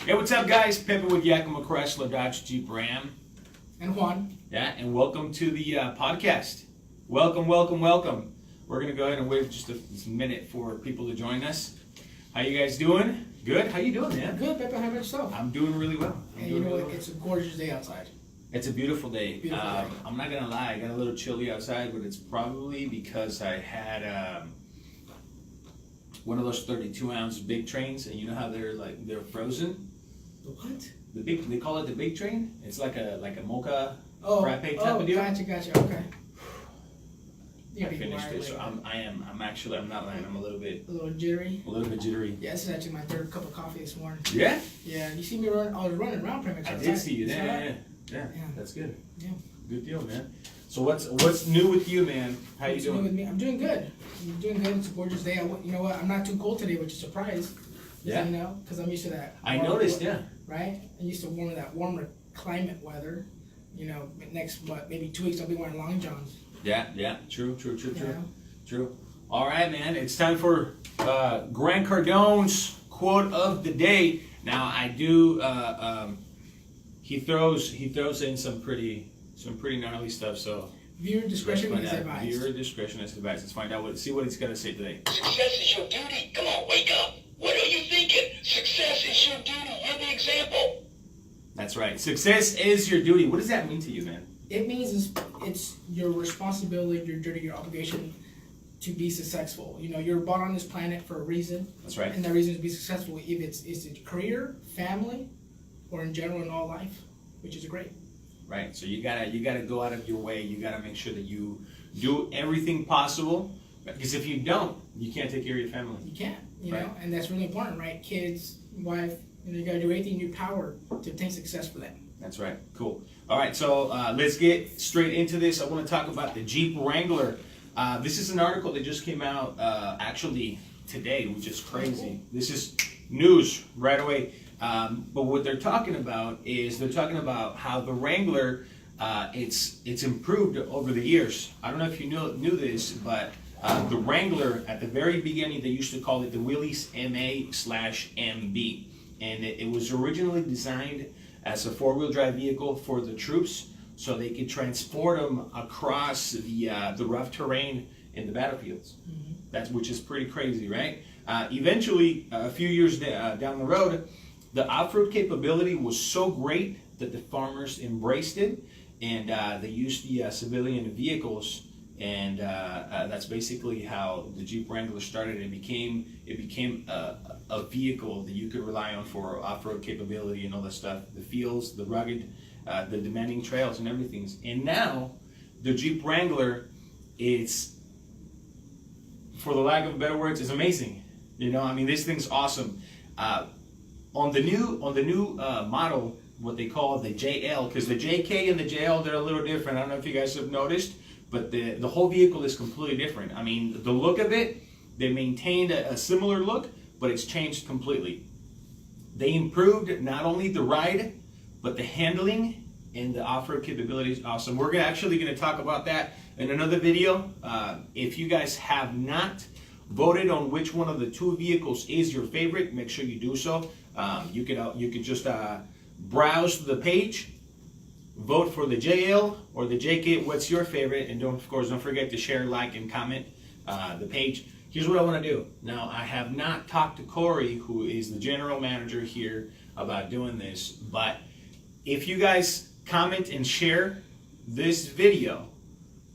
Hey, what's up, guys? Pepe with Yakima Dodge Jeep Ram. And Juan. Yeah, and welcome to the podcast. Welcome. We're going to go ahead and wait just a minute for people to join us. How you guys doing? Good? How you doing, man? Good, Pepe. How about yourself? I'm doing really well. And you know what? It's a gorgeous day outside. It's a beautiful day. Beautiful day. I'm not going to lie. I got a little chilly outside, but it's probably because I had one of those 32-ounce big trains, and you know how they're frozen? The what? They call it the big train. It's like a mocha frappe type of deal. Gotcha. Okay. I finished it, so I'm not lying. I'm a little bit jittery. A little bit jittery. Yeah, this is actually my third cup of coffee this morning. Yeah? Yeah, you see me run? I was running around pretty much outside. I did see you. Yeah. That's good. Yeah. Good deal, man. So what's new with you, man? How you doing? New with me? I'm doing good. It's a gorgeous day. You know what? I'm not too cold today, which is a surprise. Yeah. You know, because I'm used to that. I noticed, yeah. Right? I'm used to warmer climate weather. You know, next maybe 2 weeks I'll be wearing long johns. Yeah. True. Yeah. True. All right, man. It's time for Grant Cardone's quote of the day. Now I do. He throws in some pretty gnarly stuff. So viewer discretion is advised. Viewer discretion is advised. Let's find out see what he's got to say today. Success is your duty. Come on, wake up. What are you thinking? Success is your duty. You're the example. That's right. Success is your duty. What does that mean to you, man? It means it's your responsibility, your duty, your obligation to be successful. You know, you're brought on this planet for a reason. That's right. And that reason is to be successful. If it's a career, family, or in general in all life, which is great. Right. So you gotta go out of your way. You gotta make sure that you do everything possible. Because if you don't, you can't take care of your family. You can't. You Right. know, and that's really important, right? Kids, wife. You gotta do everything in your power to obtain success for them. That's right. Cool. All right, so let's get straight into this. I want to talk about the Jeep Wrangler. This is an article that just came out actually today, which is crazy. This is news right away. But what they're talking about is how the Wrangler it's improved over the years. I don't know if you knew this, but the Wrangler at the very beginning they used to call it the Willys MA/MB. And it was originally designed as a four-wheel drive vehicle for the troops, so they could transport them across the rough terrain in the battlefields. Mm-hmm. Which is pretty crazy, right? Eventually, a few years down the road, the off-road capability was so great that the farmers embraced it, and they used the civilian vehicles. And that's basically how the Jeep Wrangler started. It became a vehicle that you could rely on for off-road capability and all that stuff. The feels, the rugged, the demanding trails and everything. And now, the Jeep Wrangler, it's, for the lack of better words, is amazing. You know, I mean, this thing's awesome. On the new model, what they call the JL, because the JK and the JL, they're a little different. I don't know if you guys have noticed. But the whole vehicle is completely different. I mean, the look of it, they maintained a similar look, but it's changed completely. They improved not only the ride, but the handling and the off-road capability is awesome. We're actually going to talk about that in another video. If you guys have not voted on which one of the two vehicles is your favorite, make sure you do so. You can just browse the page. Vote for the JL or the JK. What's your favorite? And don't forget to share, like, and comment the page. Here's what I want to do. Now, I have not talked to Corey, who is the general manager here, about doing this. But if you guys comment and share this video,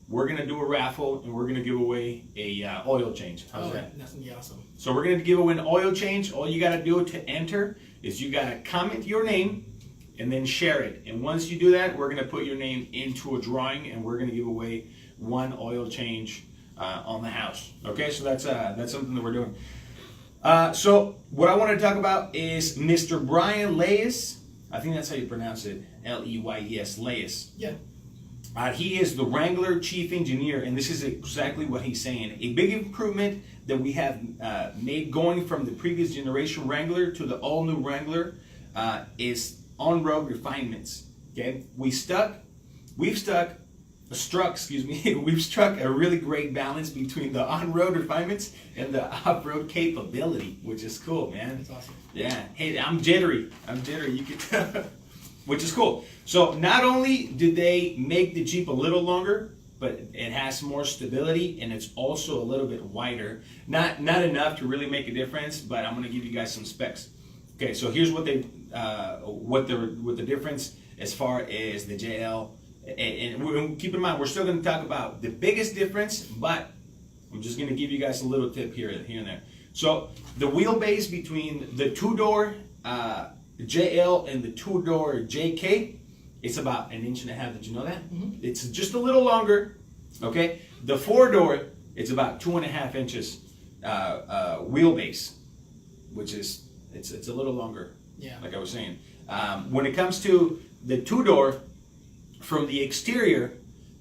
we're going to do a raffle and we're going to give away a oil change. How's that? That's going to be awesome. So we're going to give away an oil change. All you got to do to enter is you got to comment your name and then share it. And once you do that, we're going to put your name into a drawing, and we're going to give away one oil change on the house. Okay, so that's something that we're doing. So what I want to talk about is Mr. Brian Leyes. I think that's how you pronounce it. Leyes, Leyes. Yeah. He is the Wrangler chief engineer, and this is exactly what he's saying. A big improvement that we have made going from the previous generation Wrangler to the all-new Wrangler is on-road refinements. Okay, we've stuck we've struck a really great balance between the on-road refinements and the off-road capability, which is cool, man. That's awesome. Yeah. Hey, I'm jittery. You can tell, which is cool. So not only did they make the Jeep a little longer, but it has more stability and it's also a little bit wider. Not enough to really make a difference, but I'm gonna give you guys some specs. Okay, so here's what the difference as far as the JL. And keep in mind, we're still going to talk about the biggest difference, but I'm just going to give you guys a little tip here and there. So the wheelbase between the two-door JL and the two-door JK, it's about 1.5 inches. Did you know that? Mm-hmm. It's just a little longer. Okay, the four-door, it's about 2.5 inches wheelbase, which is it's a little longer. Yeah. Like I was saying, when it comes to the two-door. From the exterior,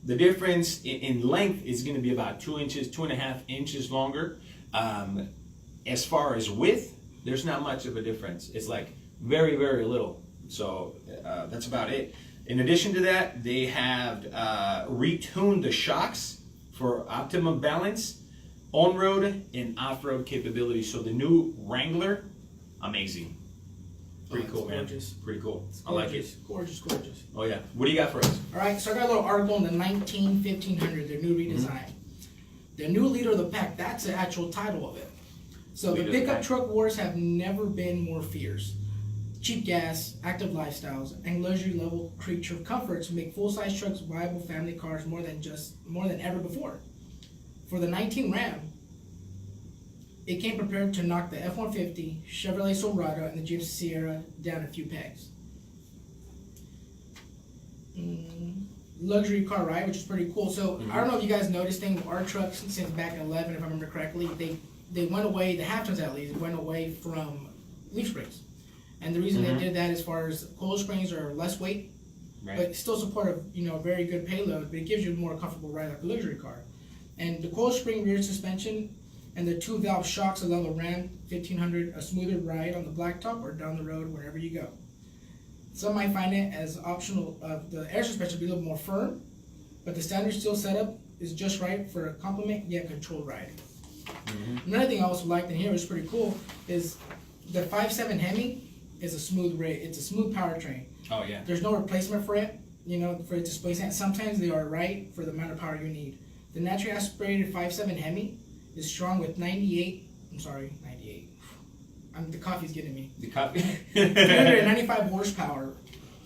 the difference in length is going to be about 2 inches, 2.5 inches longer. As far as width, there's not much of a difference. It's like very, very little. So that's about it. In addition to that, they have retuned the shocks for optimum balance, on-road and off-road capability. So the new Wrangler, amazing. Pretty cool, man. Gorgeous. Pretty cool. It's I like it. Gorgeous, gorgeous. Oh yeah. What do you got for us? All right, so I got a little article in the 1500, their new redesign. Mm-hmm. The new leader of the pack, that's the actual title of it. So Leader the of the pickup pack. truck wars have never been more fierce. Cheap gas, active lifestyles, and luxury level creature comforts make full-size trucks viable family cars more than ever before. For the 19 Ram, it came prepared to knock the F-150, Chevrolet Silverado, and the Jeep Sierra down a few pegs. Luxury car ride, which is pretty cool. So I don't know if you guys noticed things. Our trucks since back in 11, if I remember correctly, they went away. The half tons at least went away from leaf springs, and the reason they did that, as far as coil springs are less weight, Right. but still support a very good payload. But it gives you a more comfortable ride like a luxury car. And the coil spring rear suspension and the 2-valve shocks allow the Ram 1500 a smoother ride on the blacktop or down the road wherever you go. Some might find it as optional. The air suspension will be a little more firm, but the standard steel setup is just right for a complement yet controlled ride. Another thing I also liked in here, which is pretty cool, is the 5.7 Hemi is a smooth rate. It's a smooth powertrain. Oh yeah. There's no replacement for it, for its displacement. Sometimes they are right for the amount of power you need. The naturally aspirated 5.7 Hemi is strong with 98. The coffee's getting me. The copy. 395 horsepower,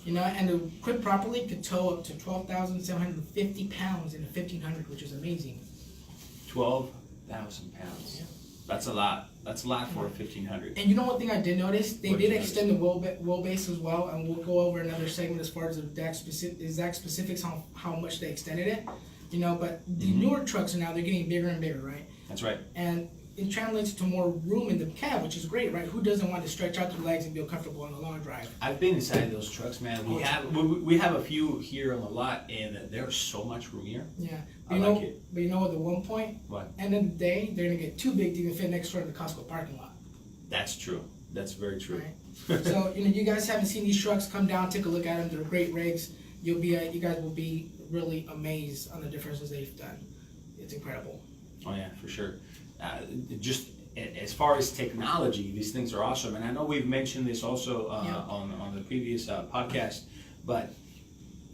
and equipped properly could tow up to 12,750 pounds in a 1500, which is amazing. 12,000 pounds. Yeah. That's a lot. That's a lot for a 1500. And you know one thing I did notice? They What did did you extend the wheelbase as well, and we'll go over another segment as far as the exact specifics on how much they extended it. But the newer trucks now, they're getting bigger and bigger, right? That's right. And it translates to more room in the cab, which is great, right? Who doesn't want to stretch out their legs and feel comfortable on a long drive? I've been inside those trucks, man. We have a few here on the lot, and there's so much room here. Yeah. I like it. But at the one point, What? end of the day, they're gonna get too big to even fit next door in the Costco parking lot. That's true. That's very true. Right. So you guys haven't seen these trucks, come down, take a look at them. They're great rigs. You guys will be really amazed on the differences they've done. It's incredible. Oh yeah, for sure. Just as far as technology, these things are awesome, and I know we've mentioned this also on the previous podcast, but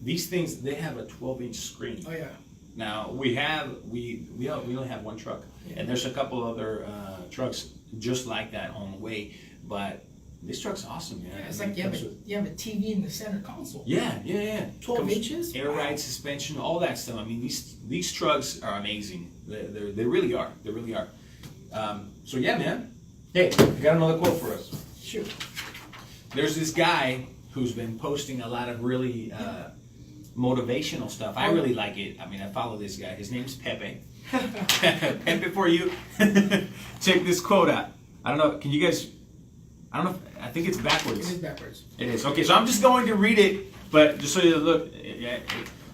these things, they have a 12-inch screen. Oh yeah. Now we only have one truck, and there's a couple other trucks just like that on the way, but this truck's awesome, man. Yeah, it's like you have a TV in the center console. Yeah. 12 inches? Air ride suspension, all that stuff. I mean, these trucks are amazing. They really are. They really are. So yeah, man. Hey, I got another quote for us. Shoot. There's this guy who's been posting a lot of really motivational stuff. I really like it. I mean, I follow this guy. His name's Pepe. Pepe for you. Check this quote out. I don't know. Can you guys? I don't know. I think it's backwards. It is backwards. It is. Okay, so I'm just going to read it, but just so you look. Yeah.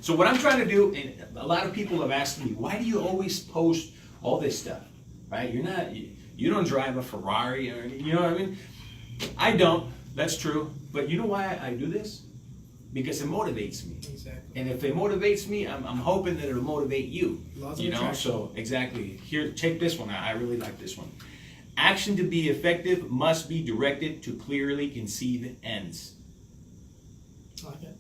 So what I'm trying to do, and a lot of people have asked me, why do you always post all this stuff? Right? You don't drive a Ferrari, or you know what I mean? I don't. That's true. But you know why I do this? because it motivates me. Exactly. And if it motivates me, I'm hoping that it'll motivate you. Laws of You know, attraction. so exactly. Here, check this one out. I really like this one. Action to be effective must be directed to clearly conceived ends. I like it.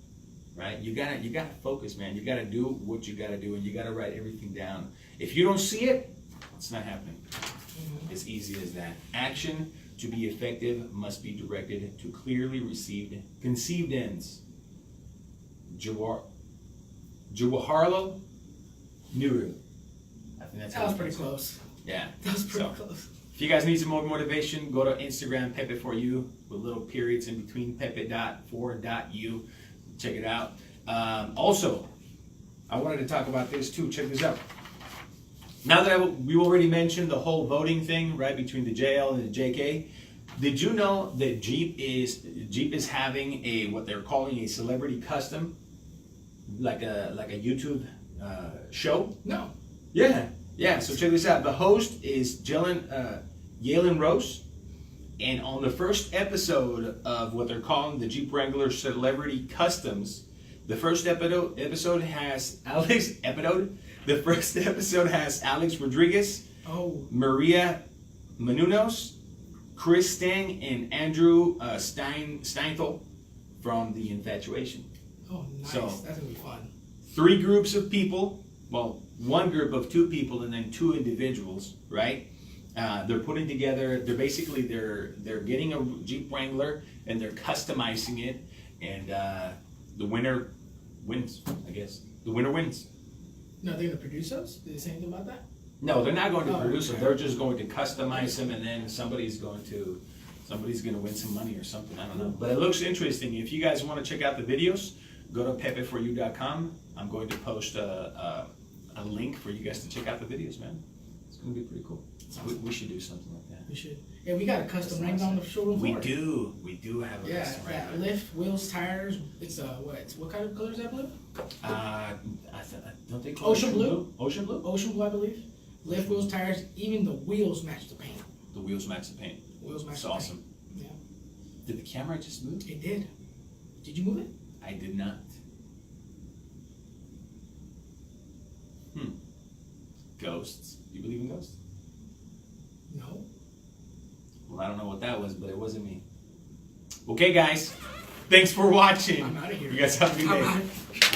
Right? You gotta focus, man. You gotta do what you gotta do, and you gotta write everything down. If you don't see it, it's not happening. It's easy as that. Action to be effective must be directed to clearly conceived ends. Jawaharlal Nehru. I think that's how That was you pretty pronounce it. close. Yeah. That was pretty So, close. if you guys need some more motivation, go to Instagram, Pepe for you, with little periods in between, pepe.for.u. Check it out. Also, I wanted to talk about this too. Check this out. Now that we already mentioned the whole voting thing, right, between the JL and the JK, did you know that Jeep is having a what they're calling a celebrity custom, like a YouTube show? No. Yeah. So check this out. The host is Yalen Rose, and on the first episode of what they're calling the Jeep Wrangler Celebrity Customs, the first episode has The first episode has Alex Rodriguez, Oh. Maria Menounos, Chris Stang, and Andrew Steinthal from The Infatuation. Oh, nice. So- That's gonna be fun. 3 groups of people, well, 1 group of 2 people and then 2 individuals, right? They're putting together, they're getting a Jeep Wrangler and they're customizing it, and the winner wins, I guess. The winner wins. No, they're gonna produce those? Did they say anything about that? No, they're not going to Oh, produce them. okay. They're just going to customize them, and then somebody's going to win some money or something. I don't know. But it looks interesting. If you guys want to check out the videos, go to pepeforyou.com. I'm going to post a link for you guys to check out the videos, man. It's going to be pretty cool. We should do something like that. We should. Yeah, we got a custom Wrangler on the showroom We floor. do. We do have a Yeah, custom that Wrangler. lift, wheels, tires. It's what kind of color is that blue? Don't they call Ocean it blue? Ocean blue? Ocean blue, I believe. Lift, wheels, tires. Even the wheels match the paint. The wheels match the paint. Wheels match It's the awesome. paint. Yeah, Did the camera just move? it did. Did you move it? I did not. Ghosts. Do you believe in ghosts? No. Well, I don't know what that was, but it wasn't me. Okay, guys. Thanks for watching. I'm out of here. You guys have a good I'm day. outta-